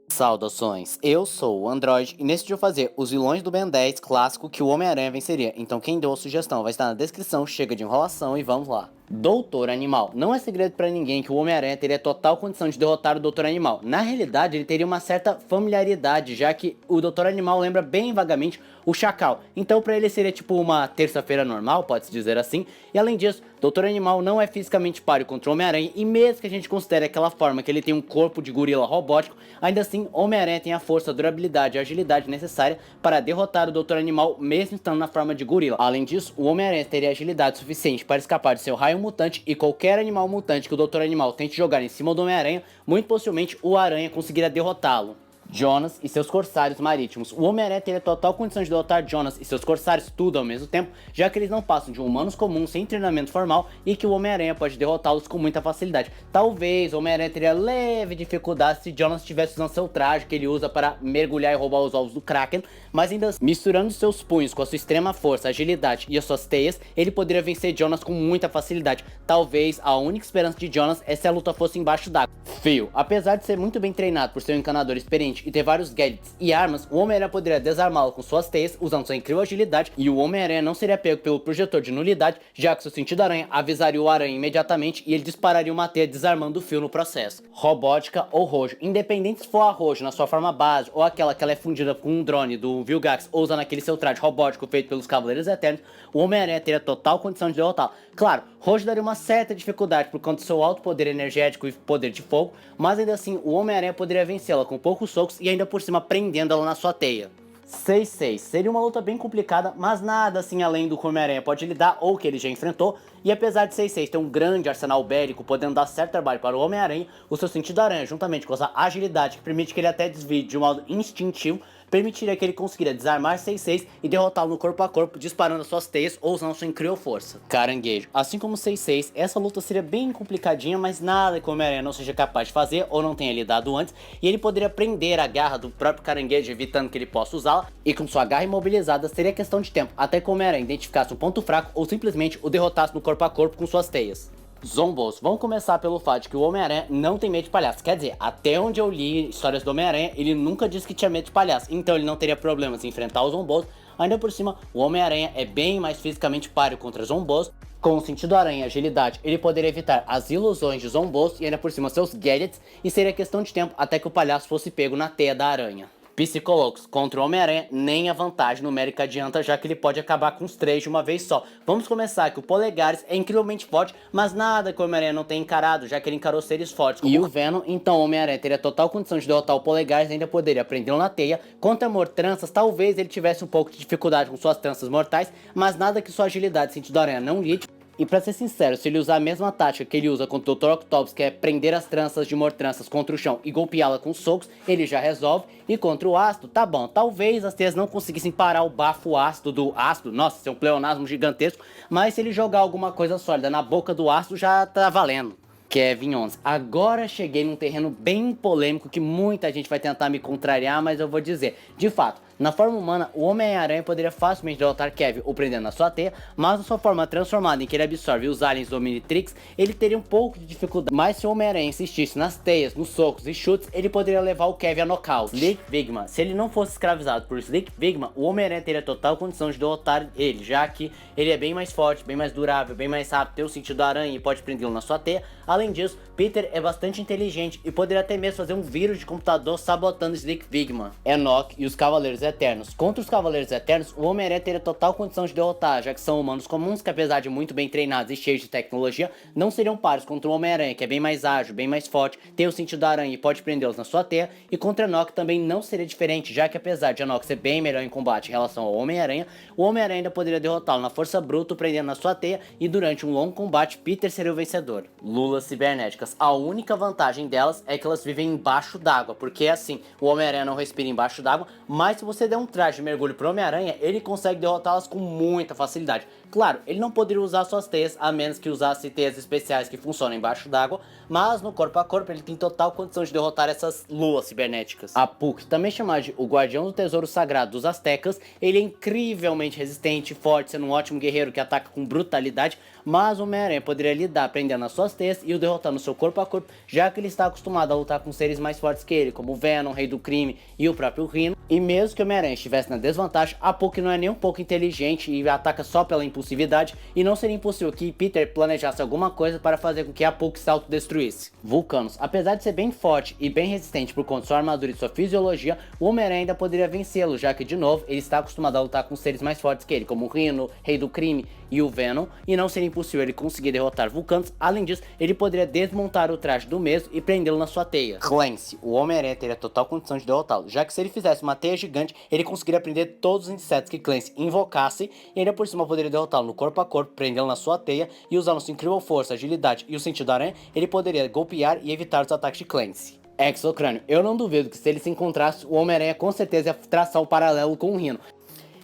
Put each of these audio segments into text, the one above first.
Saudações, eu sou o Android e nesse vídeo eu vou fazer os vilões do Ben 10 clássico que o Homem-Aranha venceria, então quem deu a sugestão vai estar na descrição, chega de enrolação e vamos lá. Doutor Animal. Não é segredo pra ninguém que o Homem-Aranha teria total condição de derrotar o Doutor Animal. Na realidade, ele teria uma certa familiaridade, já que o Doutor Animal lembra bem vagamente o Chacal. Então pra ele seria tipo uma terça-feira normal, pode-se dizer assim. E além disso, Doutor Animal não é fisicamente páreo contra o Homem-Aranha, e mesmo que a gente considere aquela forma que ele tem um corpo de gorila robótico, ainda assim, Homem-Aranha tem a força, a durabilidade e a agilidade necessária para derrotar o Doutor Animal mesmo estando na forma de gorila. Além disso, o Homem-Aranha teria agilidade suficiente para escapar de seu raio mutante, e qualquer animal mutante que o Doutor Animal tente jogar em cima do Homem-Aranha, muito possivelmente o Aranha conseguirá derrotá-lo. Jonas e seus corsários marítimos. O Homem-Aranha teria total condição de derrotar Jonas e seus corsários tudo ao mesmo tempo, já que eles não passam de humanos comuns sem treinamento formal e que o Homem-Aranha pode derrotá-los com muita facilidade. Talvez o Homem-Aranha teria leve dificuldade se Jonas estivesse usando seu traje que ele usa para mergulhar e roubar os ovos do Kraken, mas ainda assim, misturando seus punhos com a sua extrema força, agilidade e as suas teias, ele poderia vencer Jonas com muita facilidade. Talvez a única esperança de Jonas é se a luta fosse embaixo d'água. Fio. Apesar de ser muito bem treinado por ser um encanador experiente e ter vários gadgets e armas, o Homem-Aranha poderia desarmá-lo com suas teias usando sua incrível agilidade, e o Homem-Aranha não seria pego pelo projetor de nulidade, já que seu sentido aranha avisaria o Aranha imediatamente e ele dispararia uma teia desarmando o Fio no processo. Robótica ou Rojo. Independente se for a Rojo na sua forma base ou aquela que ela é fundida com um drone do Vilgax ou usando aquele seu traje robótico feito pelos Cavaleiros Eternos, o Homem-Aranha teria total condição de derrotá-lo. Claro, Rojo daria uma certa dificuldade por conta do seu alto poder energético e poder de fogo, mas ainda assim o Homem-Aranha poderia vencê-la com poucos socos e ainda por cima prendendo ela na sua teia. 6-6. Seria uma luta bem complicada, mas nada assim além do que o Homem-Aranha pode lidar ou que ele já enfrentou, e apesar de 6-6 ter um grande arsenal bélico, podendo dar certo trabalho para o Homem-Aranha, o seu sentido aranha, juntamente com a sua agilidade, que permite que ele até desvie de um modo instintivo, permitiria que ele conseguiria desarmar 6-6 e derrotá-lo no corpo a corpo, disparando suas teias ou usando sua incrível força. Caranguejo. Assim como 6-6, essa luta seria bem complicadinha, mas nada que o Homem-Aranha não seja capaz de fazer ou não tenha lidado antes, e ele poderia prender a garra do próprio caranguejo, evitando que ele possa usá-la, e com sua garra imobilizada seria questão de tempo até que o Homem-Aranha identificasse um ponto fraco ou simplesmente o derrotasse no corpo a corpo com suas teias. Zombos. Vamos começar pelo fato de que o Homem-Aranha não tem medo de palhaço. Quer dizer, até onde eu li histórias do Homem-Aranha, ele nunca disse que tinha medo de palhaço. Então ele não teria problemas em enfrentar os Zombos. Ainda por cima, o Homem-Aranha é bem mais fisicamente páreo contra Zombos. Com o sentido aranha e agilidade, ele poderia evitar as ilusões de Zombos e ainda por cima seus gadgets. E seria questão de tempo até que o palhaço fosse pego na teia da aranha. Psicologos. Contra o Homem-Aranha, nem a vantagem numérica adianta, já que ele pode acabar com os três de uma vez só. Vamos começar que o Polegares é incrivelmente forte, mas nada que o Homem-Aranha não tenha encarado, já que ele encarou seres fortes. E o Venom, então o Homem-Aranha teria total condição de derrotar o Polegares e ainda poderia prendê-lo na teia. Contra Mortranças, talvez ele tivesse um pouco de dificuldade com suas tranças mortais, mas nada que sua agilidade e sentido aranha não lide. E pra ser sincero, se ele usar a mesma tática que ele usa contra o Dr. Octopus, que é prender as tranças de Mortranças contra o chão e golpeá-la com socos, ele já resolve. E contra o ácido, tá bom, talvez as teias não conseguissem parar o bafo ácido do ácido, nossa, isso é um pleonasmo gigantesco, mas se ele jogar alguma coisa sólida na boca do ácido, já tá valendo. Kevin 11. Agora cheguei num terreno bem polêmico que muita gente vai tentar me contrariar, mas eu vou dizer, de fato, na forma humana, o Homem-Aranha poderia facilmente derrotar Kevin o prendendo na sua teia, mas na sua forma transformada em que ele absorve os aliens do Omnitrix, ele teria um pouco de dificuldade. Mas se o Homem-Aranha insistisse nas teias, nos socos e chutes, ele poderia levar o Kevin a nocaute. Slick Vigma. Se ele não fosse escravizado por Slick Vigma, o Homem-Aranha teria total condição de derrotar ele, já que ele é bem mais forte, bem mais durável, bem mais rápido, tem o sentido da aranha e pode prendê-lo na sua teia. Além disso, Peter é bastante inteligente e poderia até mesmo fazer um vírus de computador sabotando Slick Vigma. Enoch e os Cavaleiros Eternos. Contra os Cavaleiros Eternos, o Homem-Aranha teria total condição de derrotar, já que são humanos comuns que, apesar de muito bem treinados e cheios de tecnologia, não seriam pares contra o Homem-Aranha, que é bem mais ágil, bem mais forte, tem o sentido da aranha e pode prendê-los na sua teia. E contra Enoch também não seria diferente, já que apesar de Enoch ser bem melhor em combate em relação ao Homem-Aranha, o Homem-Aranha ainda poderia derrotá-lo na força bruta, prendendo na sua teia, e durante um longo combate, Peter seria o vencedor. Lulas cibernéticas. A única vantagem delas é que elas vivem embaixo d'água, porque assim, o Homem-Aranha não respira embaixo d'água, mas se você der um traje de mergulho pro Homem-Aranha, ele consegue derrotá-las com muita facilidade. Claro, ele não poderia usar suas teias, a menos que usasse teias especiais que funcionam embaixo d'água, mas no corpo a corpo ele tem total condição de derrotar essas luas cibernéticas. Apuki, também chamado de o Guardião do Tesouro Sagrado dos Aztecas, ele é incrivelmente resistente e forte, sendo um ótimo guerreiro que ataca com brutalidade, mas o Homem-Aranha poderia lidar prendendo as suas teias e o derrotando no seu corpo a corpo, já que ele está acostumado a lutar com seres mais fortes que ele, como o Venom, o Rei do Crime e o próprio Rhino. E mesmo que o Homem-Aranha estivesse na desvantagem, Apuki não é nem um pouco inteligente e ataca só pela impulsividade, e não seria impossível que Peter planejasse alguma coisa para fazer com que Apuki se autodestruísse. Vulcanos, apesar de ser bem forte e bem resistente por conta de sua armadura e sua fisiologia, o Homem-Aranha ainda poderia vencê-lo, já que de novo ele está acostumado a lutar com seres mais fortes que ele, como o Rhino, Rei do Crime e o Venom, e não seria impossível ele conseguir derrotar Vulcanos. Além disso, ele poderia desmontar o traje do mesmo e prendê-lo na sua teia. Clancy, o Homem-Aranha teria total condição de derrotá-lo, já que se ele fizesse uma teia gigante, ele conseguiria prender todos os insetos que Clancy invocasse, e ainda por cima poderia derrotá-lo no corpo a corpo, prendê-lo na sua teia, e usando sua incrível força, agilidade e o sentido da aranha, ele poderia golpear e evitar os ataques de Clancy. Exocrânio, eu não duvido que se ele se encontrasse, o Homem-Aranha com certeza ia traçar um paralelo com o Rhino.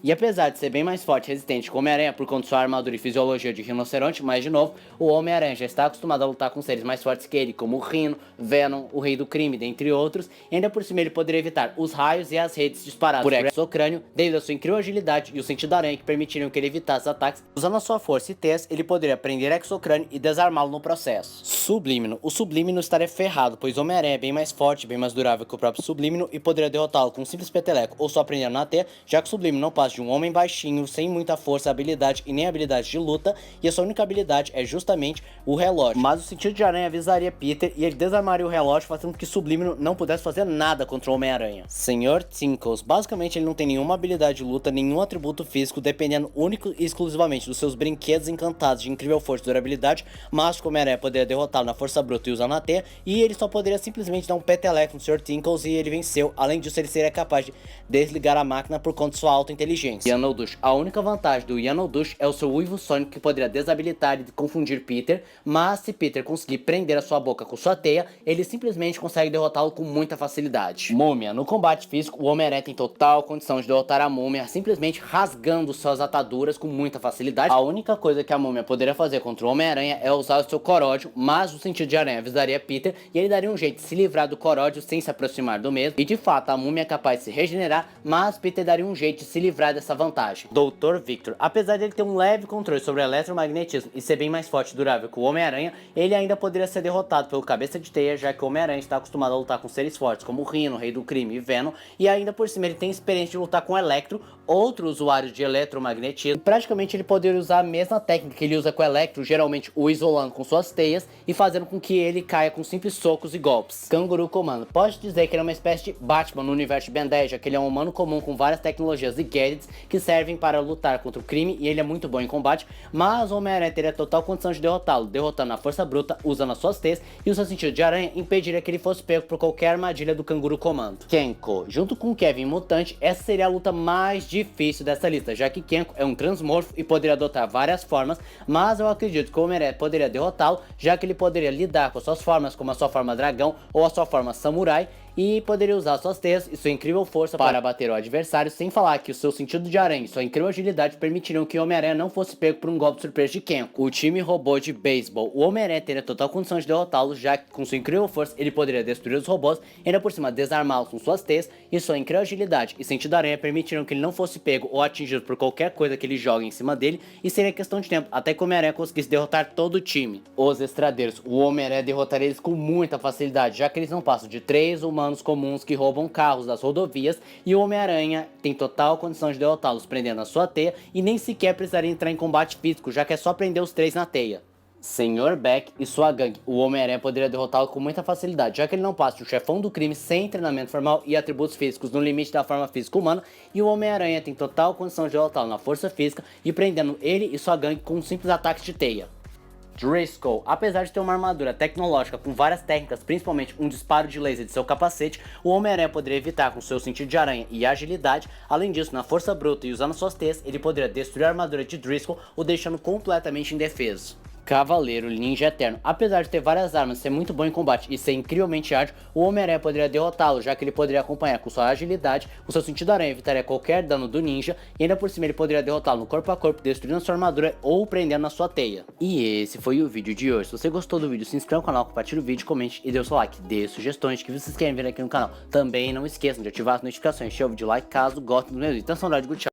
E apesar de ser bem mais forte e resistente que o Homem-Aranha por conta de sua armadura e fisiologia de rinoceronte, mas de novo, o Homem-Aranha já está acostumado a lutar com seres mais fortes que ele, como o Rhino, Venom, o Rei do Crime, dentre outros, e ainda por cima ele poderia evitar os raios e as redes disparadas por Exocrânio, devido à sua incrível agilidade e o sentido da aranha que permitiriam que ele evitasse ataques. Usando a sua força e teias, ele poderia prender Exocrânio e desarmá-lo no processo. Sublímino, o Sublímino estaria ferrado, pois o Homem-Aranha é bem mais forte, bem mais durável que o próprio Sublímino e poderia derrotá-lo com um simples peteleco ou só prendendo na teia, já que o Sublímino não passa de um homem baixinho, sem muita força, habilidade e nem habilidade de luta, e a sua única habilidade é justamente o relógio. Mas o sentido de aranha avisaria Peter e ele desarmaria o relógio, fazendo que Sublímino não pudesse fazer nada contra o Homem-Aranha. Sr. Tinkles, basicamente ele não tem nenhuma habilidade de luta, nenhum atributo físico, dependendo único e exclusivamente dos seus brinquedos encantados de incrível força e durabilidade, mas o Homem-Aranha poderia derrotá-lo na força bruta e usando a teia, e ele só poderia simplesmente dar um peteleco no Sr. Tinkles e ele venceu. Além disso, ele seria capaz de desligar a máquina por conta de sua alta inteligência. Yanodush. A única vantagem do Yanodush é o seu uivo sônico que poderia desabilitar e confundir Peter, mas se Peter conseguir prender a sua boca com sua teia, ele simplesmente consegue derrotá-lo com muita facilidade. Múmia. No combate físico, o Homem-Aranha tem total condição de derrotar a Múmia, simplesmente rasgando suas ataduras com muita facilidade. A única coisa que a Múmia poderia fazer contra o Homem-Aranha é usar o seu coródio, mas o sentido de aranha avisaria Peter e ele daria um jeito de se livrar do coródio sem se aproximar do mesmo. E de fato, a Múmia é capaz de se regenerar, mas Peter daria um jeito de se livrar dessa vantagem. Dr. Victor. Apesar de ele ter um leve controle sobre o eletromagnetismo e ser bem mais forte e durável que o Homem-Aranha, ele ainda poderia ser derrotado pelo Cabeça de Teia, já que o Homem-Aranha está acostumado a lutar com seres fortes como o Rhino, Rei do Crime e Venom, e ainda por cima ele tem experiência de lutar com o Electro, outro usuário de eletromagnetismo. E praticamente ele poderia usar a mesma técnica que ele usa com o Electro, geralmente o isolando com suas teias e fazendo com que ele caia com simples socos e golpes. Canguru Comando. Pode dizer que ele é uma espécie de Batman no universo de Ben 10, já que ele é um humano comum com várias tecnologias e gadgets que servem para lutar contra o crime e ele é muito bom em combate, mas o Homem-Aranha teria total condição de derrotá-lo, derrotando na força bruta, usando as suas teias, e o seu sentido de aranha impediria que ele fosse pego por qualquer armadilha do Canguru Comando. Kenko. Junto com Kevin Mutante, essa seria a luta mais difícil dessa lista, já que Kenko é um transmorfo e poderia adotar várias formas, mas eu acredito que o Homem-Aranha poderia derrotá-lo, já que ele poderia lidar com suas formas, como a sua forma dragão ou a sua forma samurai, e poderia usar suas teias e sua incrível força para bater o adversário, sem falar que o seu sentido de aranha e sua incrível agilidade permitiriam que o Homem-Aranha não fosse pego por um golpe surpresa de Kenko. O time robô de beisebol. O Homem-Aranha teria total condição de derrotá-lo, já que com sua incrível força ele poderia destruir os robôs e ainda por cima desarmá-los com suas teias, e sua incrível agilidade e sentido da aranha permitiriam que ele não fosse pego ou atingido por qualquer coisa que ele jogue em cima dele, e seria questão de tempo até que o Homem-Aranha conseguisse derrotar todo o time. Os estradeiros. O Homem-Aranha derrotaria eles com muita facilidade, já que eles não passam de 3 humanos comuns que roubam carros das rodovias, e o Homem-Aranha tem total condição de derrotá-los prendendo a sua teia e nem sequer precisaria entrar em combate físico, já que é só prender os 3 na teia. Sr. Beck e sua gangue. O Homem-Aranha poderia derrotá-lo com muita facilidade, já que ele não passa de um chefão do crime sem treinamento formal e atributos físicos no limite da forma física humana, e o Homem-Aranha tem total condição de derrotá-lo na força física e prendendo ele e sua gangue com um simples ataque de teia. Driscoll. Apesar de ter uma armadura tecnológica com várias técnicas, principalmente um disparo de laser de seu capacete, o Homem-Aranha poderia evitar com seu sentido de aranha e agilidade. Além disso, na força bruta e usando suas teias, ele poderia destruir a armadura de Driscoll, o deixando completamente indefeso. Cavaleiro Ninja Eterno. Apesar de ter várias armas, ser muito bom em combate e ser incrivelmente ágil, o Homem-Aranha poderia derrotá-lo, já que ele poderia acompanhar com sua agilidade, o seu sentido aranha evitaria qualquer dano do ninja, e ainda por cima ele poderia derrotá-lo no corpo a corpo, destruindo sua armadura ou prendendo na sua teia. E esse foi o vídeo de hoje. Se você gostou do vídeo, se inscreva no canal, compartilhe o vídeo, comente e dê o seu like. Dê sugestões que vocês querem ver aqui no canal. Também não esqueçam de ativar as notificações, chave de like caso gostem dos meus vídeos. Então, tchau.